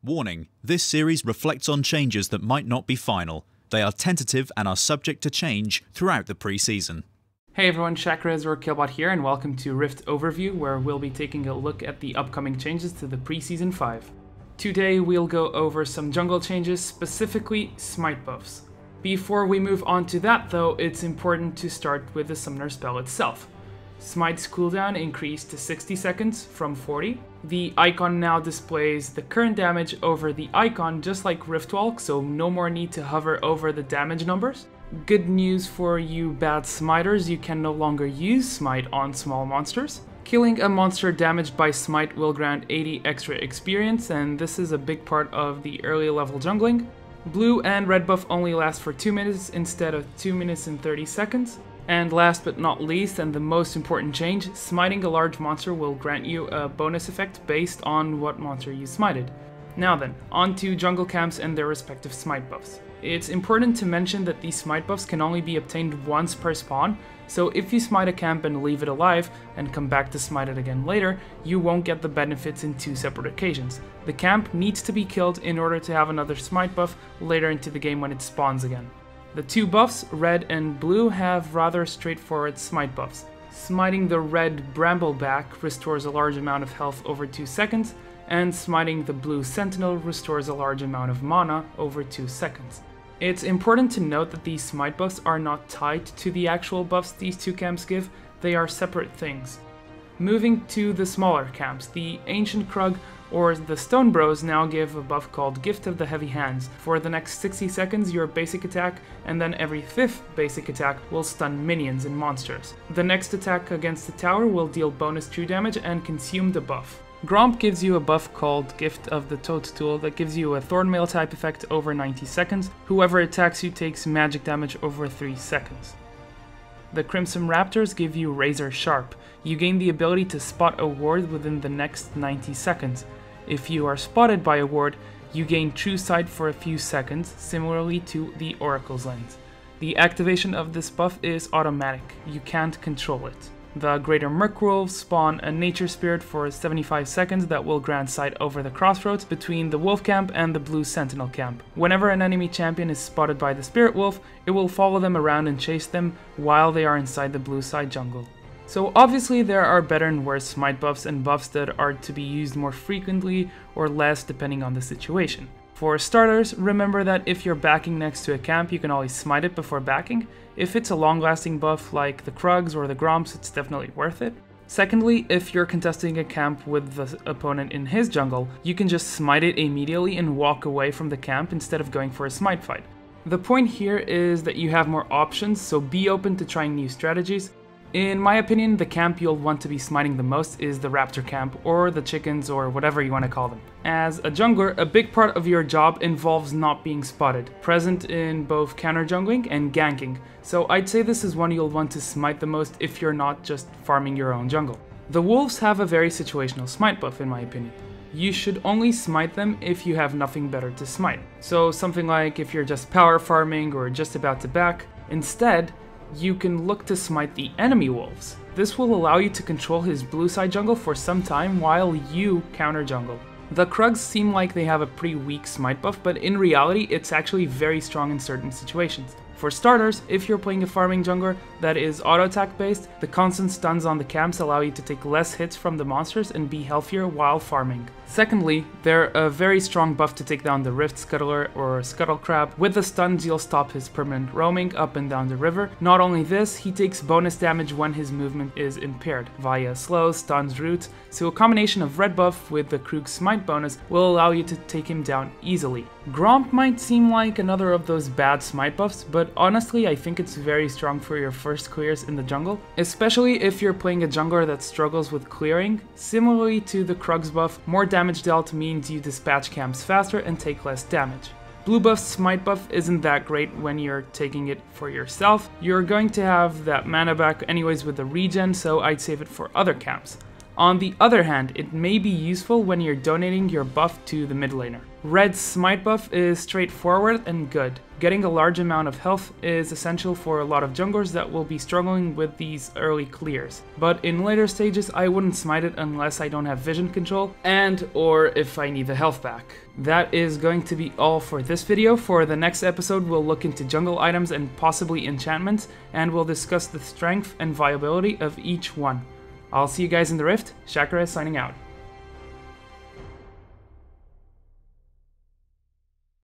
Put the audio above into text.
Warning, this series reflects on changes that might not be final. They are tentative and are subject to change throughout the pre-season. Hey everyone, Shakrez or Killbot here, and welcome to Rift Overview, where we'll be taking a look at the upcoming changes to the Pre-Season 5. Today we'll go over some jungle changes, specifically smite buffs. Before we move on to that though, it's important to start with the summoner spell itself. Smite's cooldown increased to 60 seconds from 40. The icon now displays the current damage over the icon just like Riftwalk, so no more need to hover over the damage numbers. Good news for you bad smiters, you can no longer use smite on small monsters. Killing a monster damaged by smite will grant 80 extra experience, and this is a big part of the early level jungling. Blue and red buff only last for 2 minutes instead of 2 minutes and 30 seconds. And last but not least, and the most important change, smiting a large monster will grant you a bonus effect based on what monster you smited. Now then, on to jungle camps and their respective smite buffs. It's important to mention that these smite buffs can only be obtained once per spawn, so if you smite a camp and leave it alive, and come back to smite it again later, you won't get the benefits in 2 separate occasions. The camp needs to be killed in order to have another smite buff later into the game when it spawns again. The 2 buffs, red and blue, have rather straightforward smite buffs. Smiting the red Brambleback restores a large amount of health over 2 seconds, and smiting the blue Sentinel restores a large amount of mana over 2 seconds. It's important to note that these smite buffs are not tied to the actual buffs these 2 camps give, they are separate things. Moving to the smaller camps, the Ancient Krug or the Stone Bros now give a buff called Gift of the Heavy Hands. For the next 60 seconds your basic attack, and then every 5th basic attack will stun minions and monsters. The next attack against the tower will deal bonus true damage and consume the buff. Gromp gives you a buff called Gift of the Toadstool that gives you a Thornmail type effect over 90 seconds. Whoever attacks you takes magic damage over 3 seconds. The Crimson Raptors give you Razor Sharp. You gain the ability to spot a ward within the next 90 seconds. If you are spotted by a ward, you gain True Sight for a few seconds, similarly to the Oracle's Lens. The activation of this buff is automatic, you can't control it. The Greater Merkwolves spawn a Nature Spirit for 75 seconds that will grant sight over the crossroads between the Wolf Camp and the Blue Sentinel Camp. Whenever an enemy champion is spotted by the Spirit Wolf, it will follow them around and chase them while they are inside the blue side jungle. So obviously there are better and worse smite buffs and buffs that are to be used more frequently or less depending on the situation. For starters, remember that if you're backing next to a camp, you can always smite it before backing. If it's a long-lasting buff like the Krugs or the Gromps, it's definitely worth it. Secondly, if you're contesting a camp with the opponent in his jungle, you can just smite it immediately and walk away from the camp instead of going for a smite fight. The point here is that you have more options, so be open to trying new strategies. In my opinion, the camp you'll want to be smiting the most is the Raptor camp, or the chickens, or whatever you want to call them. As a jungler, a big part of your job involves not being spotted, present in both counter jungling and ganking, so I'd say this is one you'll want to smite the most if you're not just farming your own jungle. The wolves have a very situational smite buff in my opinion. You should only smite them if you have nothing better to smite. So something like if you're just power farming or just about to back. Instead, you can look to smite the enemy wolves. This will allow you to control his blue side jungle for some time while you counter jungle. The Krugs seem like they have a pretty weak smite buff, but in reality it's actually very strong in certain situations. For starters, if you're playing a farming jungler that is auto attack based, the constant stuns on the camps allow you to take less hits from the monsters and be healthier while farming. Secondly, they're a very strong buff to take down the Rift Scuttler or Scuttle Crab. With the stuns you'll stop his permanent roaming up and down the river. Not only this, he takes bonus damage when his movement is impaired, via slows, stuns, roots, so a combination of red buff with the Krug smite bonus will allow you to take him down easily. Gromp might seem like another of those bad smite buffs, but honestly I think it's very strong for your first clears in the jungle, especially if you're playing a jungler that struggles with clearing. Similarly to the Krug's buff, more damage dealt means you dispatch camps faster and take less damage. Blue buff's smite buff isn't that great when you're taking it for yourself. You're going to have that mana back anyways with the regen, so I'd save it for other camps. On the other hand, it may be useful when you're donating your buff to the mid laner. Red's smite buff is straightforward and good. Getting a large amount of health is essential for a lot of junglers that will be struggling with these early clears. But in later stages I wouldn't smite it unless I don't have vision control and or if I need the health back. That is going to be all for this video. For the next episode we'll look into jungle items and possibly enchantments, and we'll discuss the strength and viability of each one. I'll see you guys in the Rift. Shakra is signing out.